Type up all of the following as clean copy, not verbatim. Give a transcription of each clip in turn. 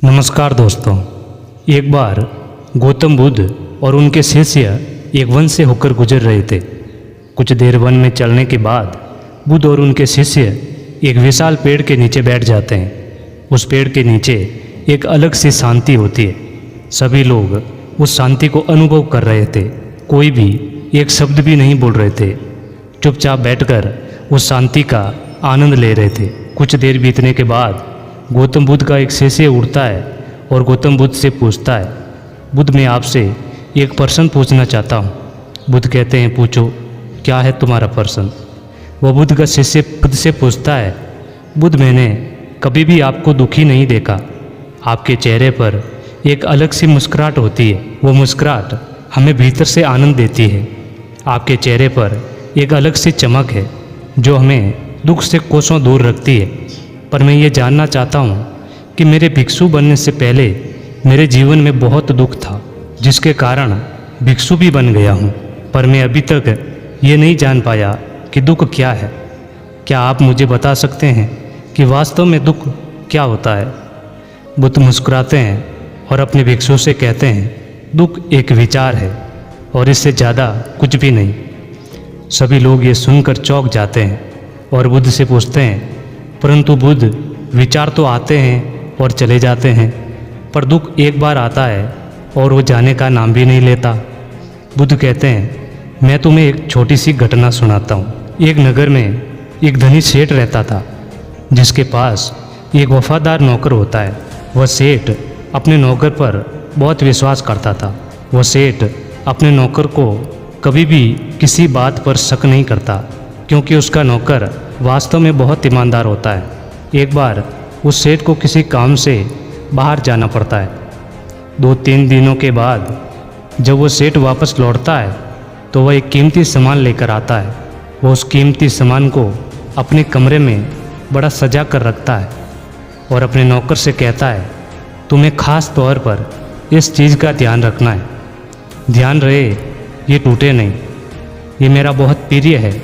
नमस्कार दोस्तों। एक बार गौतम बुद्ध और उनके शिष्य एक वन से होकर गुजर रहे थे। कुछ देर वन में चलने के बाद बुद्ध और उनके शिष्य एक विशाल पेड़ के नीचे बैठ जाते हैं। उस पेड़ के नीचे एक अलग सी शांति होती है। सभी लोग उस शांति को अनुभव कर रहे थे। कोई भी एक शब्द भी नहीं बोल रहे थे। चुपचाप बैठकर उस शांति का आनंद ले रहे थे। कुछ देर बीतने के बाद गौतम बुद्ध का एक शिष्य उठता है और गौतम बुद्ध से पूछता है, बुद्ध मैं आपसे एक प्रश्न पूछना चाहता हूँ। बुद्ध कहते हैं पूछो, क्या है तुम्हारा प्रश्न। वह बुद्ध का शिष्य खुद से पूछता है, बुद्ध मैंने कभी भी आपको दुखी नहीं देखा। आपके चेहरे पर एक अलग सी मुस्कुराहट होती है। वो मुस्कुराहट हमें भीतर से आनंद देती है। आपके चेहरे पर एक अलग सी चमक है जो हमें दुख से कोसों दूर रखती है। पर मैं ये जानना चाहता हूँ कि मेरे भिक्षु बनने से पहले मेरे जीवन में बहुत दुख था, जिसके कारण भिक्षु भी बन गया हूँ। पर मैं अभी तक ये नहीं जान पाया कि दुख क्या है। क्या आप मुझे बता सकते हैं कि वास्तव में दुख क्या होता है। बुद्ध मुस्कुराते हैं और अपने भिक्षु से कहते हैं, दुख एक विचार है और इससे ज़्यादा कुछ भी नहीं। सभी लोग ये सुनकर चौंक जाते हैं और बुद्ध से पूछते हैं, परंतु बुद्ध विचार तो आते हैं और चले जाते हैं, पर दुख एक बार आता है और वो जाने का नाम भी नहीं लेता। बुद्ध कहते हैं, मैं तुम्हें एक छोटी सी घटना सुनाता हूँ। एक नगर में एक धनी सेठ रहता था, जिसके पास एक वफादार नौकर होता है। वह सेठ अपने नौकर पर बहुत विश्वास करता था। वह सेठ अपने नौकर को कभी भी किसी बात पर शक नहीं करता, क्योंकि उसका नौकर वास्तव में बहुत ईमानदार होता है। एक बार उस सेठ को किसी काम से बाहर जाना पड़ता है। 2-3 दिनों के बाद जब वो सेठ वापस लौटता है तो वह एक कीमती सामान लेकर आता है। वो उस कीमती सामान को अपने कमरे में बड़ा सजा कर रखता है और अपने नौकर से कहता है, तुम्हें खास तौर पर इस चीज़ का ध्यान रखना है। ध्यान रहे ये टूटे नहीं, ये मेरा बहुत प्रिय है।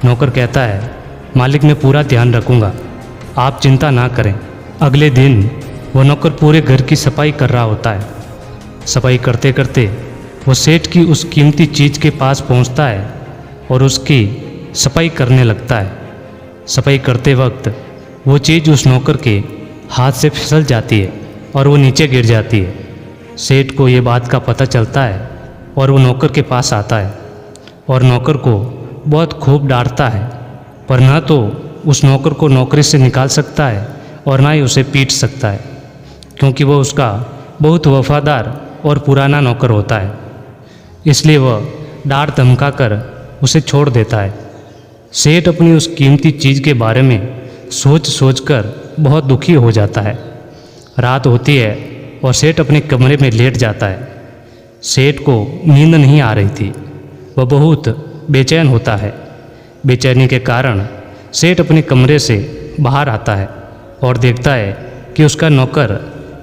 नौकर कहता है, मालिक मैं पूरा ध्यान रखूँगा, आप चिंता ना करें। अगले दिन वो नौकर पूरे घर की सफाई कर रहा होता है। सफाई करते करते वो सेठ की उस कीमती चीज़ के पास पहुंचता है और उसकी सफाई करने लगता है। सफाई करते वक्त वो चीज़ उस नौकर के हाथ से फिसल जाती है और वो नीचे गिर जाती है। सेठ को ये बात का पता चलता है और वो नौकर के पास आता है और नौकर को बहुत खूब डांटता है, पर ना तो उस नौकर को नौकरी से निकाल सकता है और ना ही उसे पीट सकता है, क्योंकि वह उसका बहुत वफादार और पुराना नौकर होता है। इसलिए वह डांट धमका कर उसे छोड़ देता है। सेठ अपनी उस कीमती चीज़ के बारे में सोच सोच कर बहुत दुखी हो जाता है। रात होती है और सेठ अपने कमरे में लेट जाता है। सेठ को नींद नहीं आ रही थी। वह बहुत बेचैन होता है। बेचैनी के कारण सेठ अपने कमरे से बाहर आता है और देखता है कि उसका नौकर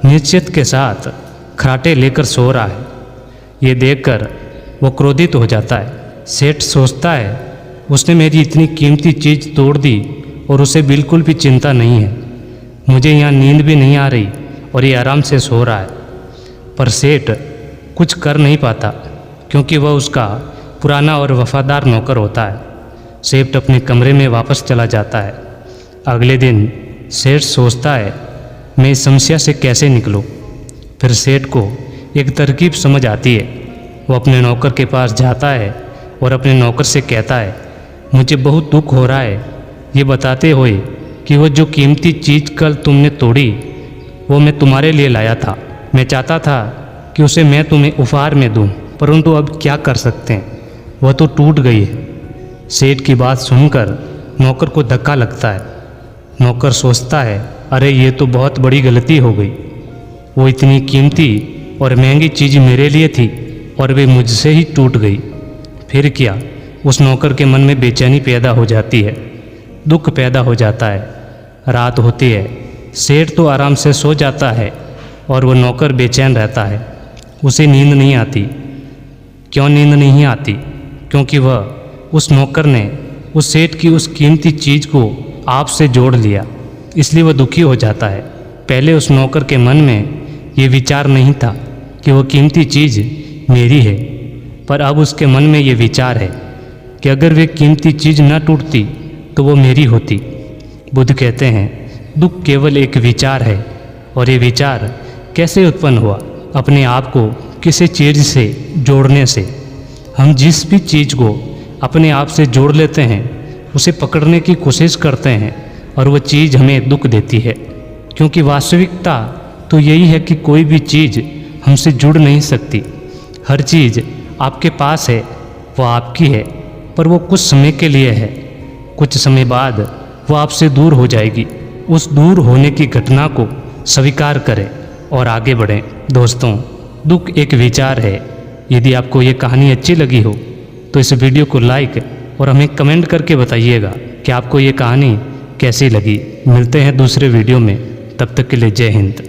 निश्चित के साथ खराटे लेकर सो रहा है। ये देखकर वो क्रोधित हो जाता है। सेठ सोचता है, उसने मेरी इतनी कीमती चीज़ तोड़ दी और उसे बिल्कुल भी चिंता नहीं है। मुझे यहाँ नींद भी नहीं आ रही और ये आराम से सो रहा है। पर सेठ कुछ कर नहीं पाता, क्योंकि वह उसका पुराना और वफादार नौकर होता है। सेठ अपने कमरे में वापस चला जाता है। अगले दिन सेठ सोचता है, मैं इस समस्या से कैसे निकलूं। फिर सेठ को एक तरकीब समझ आती है। वो अपने नौकर के पास जाता है और अपने नौकर से कहता है, मुझे बहुत दुख हो रहा है, ये बताते हुए कि वो जो कीमती चीज़ कल तुमने तोड़ी वो मैं तुम्हारे लिए लाया था। मैं चाहता था कि उसे मैं तुम्हें उपहार में दूँ, परंतु अब क्या कर सकते हैं, वह तो टूट गई है। सेठ की बात सुनकर नौकर को धक्का लगता है। नौकर सोचता है, अरे ये तो बहुत बड़ी गलती हो गई। वो इतनी कीमती और महंगी चीज़ मेरे लिए थी और वे मुझसे ही टूट गई। फिर क्या, उस नौकर के मन में बेचैनी पैदा हो जाती है, दुख पैदा हो जाता है। रात होती है। सेठ तो आराम से सो जाता है और वो नौकर बेचैन रहता है। उसे नींद नहीं आती। क्यों नींद नहीं आती? क्योंकि वह उस नौकर ने उस सेठ की उस कीमती चीज़ को आपसे जोड़ लिया, इसलिए वह दुखी हो जाता है। पहले उस नौकर के मन में ये विचार नहीं था कि वो कीमती चीज़ मेरी है, पर अब उसके मन में ये विचार है कि अगर वे कीमती चीज़ न टूटती तो वो मेरी होती। बुद्ध कहते हैं दुख केवल एक विचार है, और ये विचार कैसे उत्पन्न हुआ? अपने आप को किसी चीज़ से जोड़ने से। हम जिस भी चीज़ को अपने आप से जोड़ लेते हैं उसे पकड़ने की कोशिश करते हैं और वह चीज़ हमें दुख देती है, क्योंकि वास्तविकता तो यही है कि कोई भी चीज़ हमसे जुड़ नहीं सकती। हर चीज़ आपके पास है, वो आपकी है, पर वो कुछ समय के लिए है। कुछ समय बाद वो आपसे दूर हो जाएगी। उस दूर होने की घटना को स्वीकार करें और आगे बढ़ें। दोस्तों, दुख एक विचार है। यदि आपको ये कहानी अच्छी लगी हो तो इस वीडियो को लाइक और हमें कमेंट करके बताइएगा कि आपको ये कहानी कैसी लगी। मिलते हैं दूसरे वीडियो में, तब तक के लिए जय हिंद।